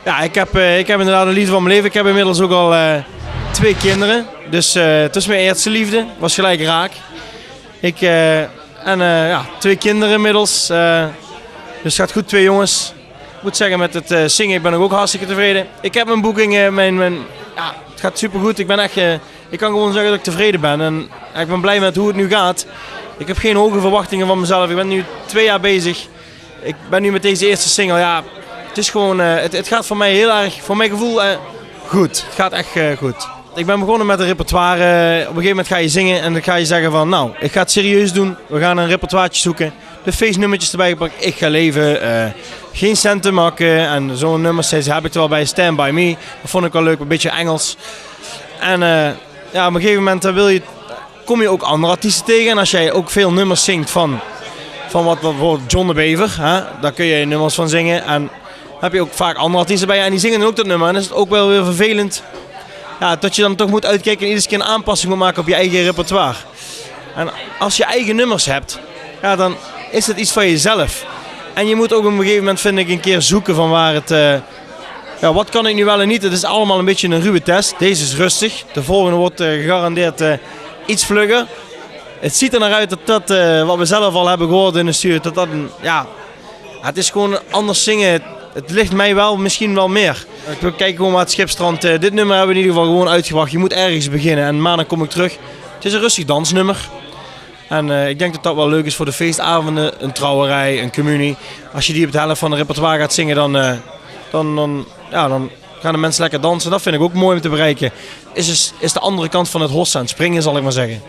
Ja, ik heb inderdaad een liefde van mijn leven. Ik heb inmiddels ook al 2 kinderen. Dus het is mijn eerste liefde. Was gelijk raak. Ja, 2 kinderen inmiddels. Dus het gaat goed, 2 jongens. Ik moet zeggen, met het zingen ik ben ik ook hartstikke tevreden. Ik heb mijn boeking, ja, het gaat supergoed. Ik kan gewoon zeggen dat ik tevreden ben. En ik ben blij met hoe het nu gaat. Ik heb geen hoge verwachtingen van mezelf. Ik ben nu 2 jaar bezig. Ik ben nu met deze eerste single. Ja, het is gewoon, het gaat voor mij heel erg, voor mijn gevoel, goed. Het gaat echt goed. Ik ben begonnen met een repertoire. Op een gegeven moment ga je zingen en dan ga je zeggen van, nou, ik ga het serieus doen. We gaan een repertoireetje zoeken. De feestnummertjes erbij gepakt. Ik ga leven. Geen centen maken. En zo'n nummers heb ik er wel bij. Stand By Me. Dat vond ik wel leuk. Een beetje Engels. En ja, op een gegeven moment kom je ook andere artiesten tegen. En als jij ook veel nummers zingt van wat bijvoorbeeld John de Bever. Hè, daar kun je nummers van zingen. En dan heb je ook vaak andere artiesten bij. En die zingen dan ook dat nummer. En dan is het ook wel weer vervelend. Ja, dat je dan toch moet uitkijken en iedere keer een aanpassing moet maken op je eigen repertoire. En als je eigen nummers hebt, ja, dan is het iets van jezelf. En je moet ook op een gegeven moment, vind ik, een keer zoeken van waar het... ja, wat kan ik nu wel en niet? Het is allemaal een beetje een ruwe test. Deze is rustig. De volgende wordt gegarandeerd iets vlugger. Het ziet er naar uit dat wat we zelf al hebben gehoord in de studio, ja, het is gewoon anders zingen. Het ligt mij wel misschien wel meer. Ik kijk gewoon naar het Schipstrand. Dit nummer hebben we in ieder geval gewoon uitgebracht. Je moet ergens beginnen en maandag kom ik terug. Het is een rustig dansnummer. En ik denk dat dat wel leuk is voor de feestavonden. Een trouwerij, een communie. Als je die op de helft van de repertoire gaat zingen, dan gaan de mensen lekker dansen. Dat vind ik ook mooi om te bereiken. Is de andere kant van het hossen aan het springen, zal ik maar zeggen.